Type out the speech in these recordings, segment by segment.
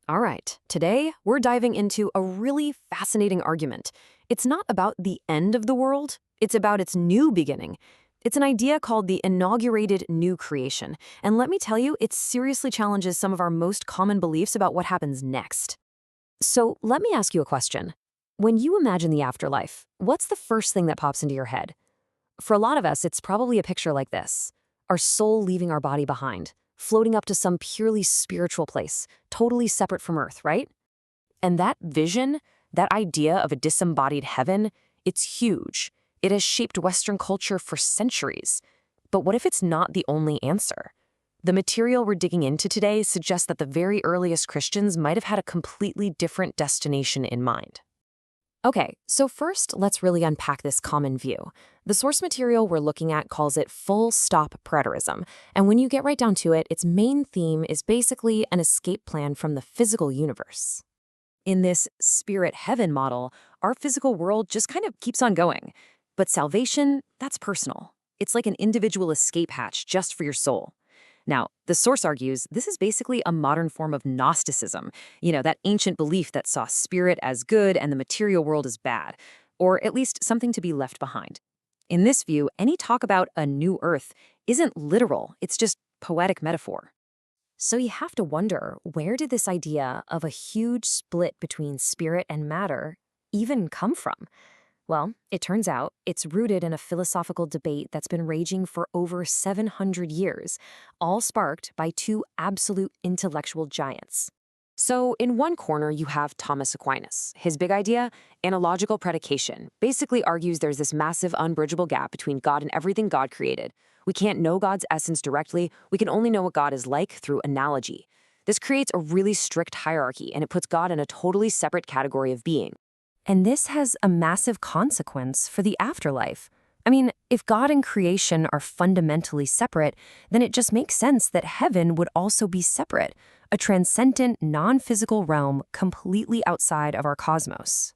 All right, today we're diving into a really fascinating argument. It's not about the end of the world, it's about its new beginning. It's an idea called the Inaugurated New Creation, and let me tell you, it seriously challenges some of our most common beliefs about what happens next. So let me ask you a question. When you imagine the afterlife, what's the first thing that pops into your head? For a lot of us, it's probably a picture like this: our soul leaving our body behind, floating up to some purely spiritual place, totally separate from Earth, right? And that vision, that idea of a disembodied heaven, it's huge. It has shaped Western culture for centuries. But what if it's not the only answer? The material we're digging into today suggests that the very earliest Christians might have had a completely different destination in mind. Okay, so first, let's really unpack this common view. The source material we're looking at calls it full-stop preterism, and when you get right down to it, its main theme is basically an escape plan from the physical universe. In this spirit heaven model, our physical world just kind of keeps on going. But salvation, that's personal. It's like an individual escape hatch just for your soul. Now, the source argues this is basically a modern form of Gnosticism, that ancient belief that saw spirit as good and the material world as bad, or at least something to be left behind. In this view, any talk about a new earth isn't literal, it's just poetic metaphor. So you have to wonder, where did this idea of a huge split between spirit and matter even come from? Well, it turns out it's rooted in a philosophical debate that's been raging for over 700 years, all sparked by two absolute intellectual giants. So in one corner, you have Thomas Aquinas. His big idea, analogical predication, basically argues there's this massive unbridgeable gap between God and everything God created. We can't know God's essence directly, we can only know what God is like through analogy. This creates a really strict hierarchy, and it puts God in a totally separate category of being. And this has a massive consequence for the afterlife. I mean, if God and creation are fundamentally separate, then it just makes sense that heaven would also be separate, a transcendent, non-physical realm completely outside of our cosmos.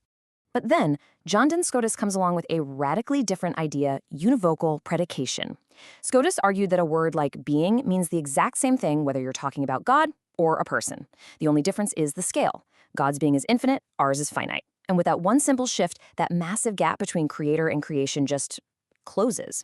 But then, John Duns Scotus comes along with a radically different idea, univocal predication. Scotus argued that a word like being means the exact same thing whether you're talking about God or a person. The only difference is the scale. God's being is infinite, ours is finite. And with that one simple shift, that massive gap between creator and creation just closes.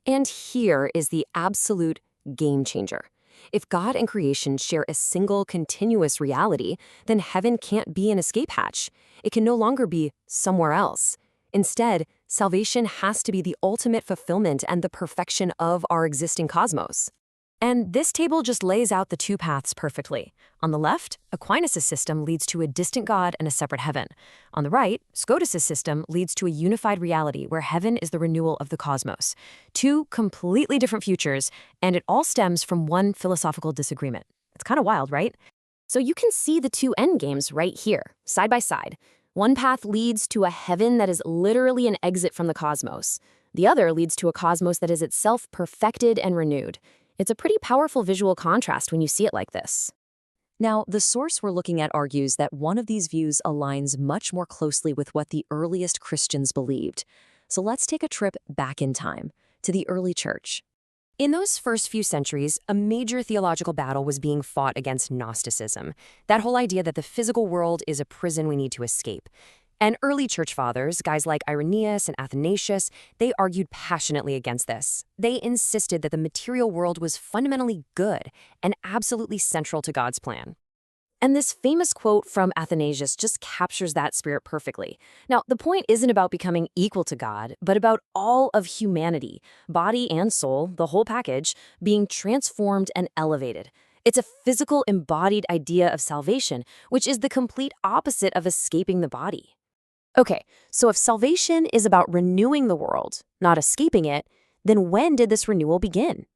And here is the absolute game changer. If God and creation share a single continuous reality, then heaven can't be an escape hatch. It can no longer be somewhere else. Instead, salvation has to be the ultimate fulfillment and the perfection of our existing cosmos. And this table just lays out the two paths perfectly. On the left, Aquinas' system leads to a distant God and a separate heaven. On the right, Scotus' system leads to a unified reality where heaven is the renewal of the cosmos. Two completely different futures, and it all stems from one philosophical disagreement. It's kind of wild, right? So you can see the two endgames right here, side by side. One path leads to a heaven that is literally an exit from the cosmos. The other leads to a cosmos that is itself perfected and renewed. It's a pretty powerful visual contrast when you see it like this. Now, the source we're looking at argues that one of these views aligns much more closely with what the earliest Christians believed. So let's take a trip back in time, to the early church. In those first few centuries, a major theological battle was being fought against Gnosticism, that whole idea that the physical world is a prison we need to escape. And early church fathers, guys like Irenaeus and Athanasius, they argued passionately against this. They insisted that the material world was fundamentally good and absolutely central to God's plan. And this famous quote from Athanasius just captures that spirit perfectly. Now, the point isn't about becoming equal to God, but about all of humanity, body and soul, the whole package, being transformed and elevated. It's a physical, embodied idea of salvation, which is the complete opposite of escaping the body. Okay, so if salvation is about renewing the world, not escaping it, then when did this renewal begin?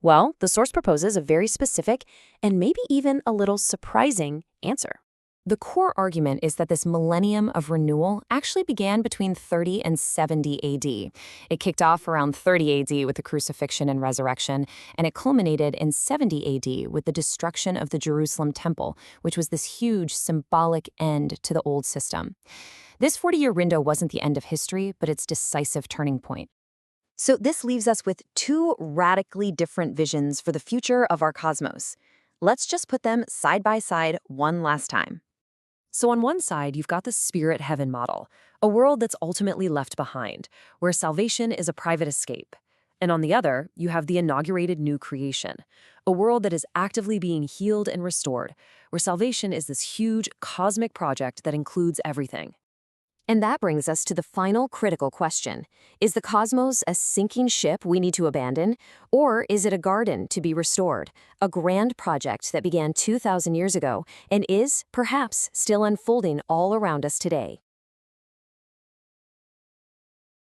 Well, the source proposes a very specific and maybe even a little surprising answer. The core argument is that this millennium of renewal actually began between 30 and 70 AD. It kicked off around 30 AD with the crucifixion and resurrection, and it culminated in 70 AD with the destruction of the Jerusalem temple, which was this huge symbolic end to the old system. This 40-year window wasn't the end of history, but its decisive turning point. So this leaves us with two radically different visions for the future of our cosmos. Let's just put them side by side one last time. So on one side, you've got the spirit heaven model, a world that's ultimately left behind, where salvation is a private escape. And on the other, you have the inaugurated new creation, a world that is actively being healed and restored, where salvation is this huge cosmic project that includes everything. And that brings us to the final critical question. Is the cosmos a sinking ship we need to abandon? Or is it a garden to be restored, a grand project that began 2,000 years ago and is, perhaps, still unfolding all around us today?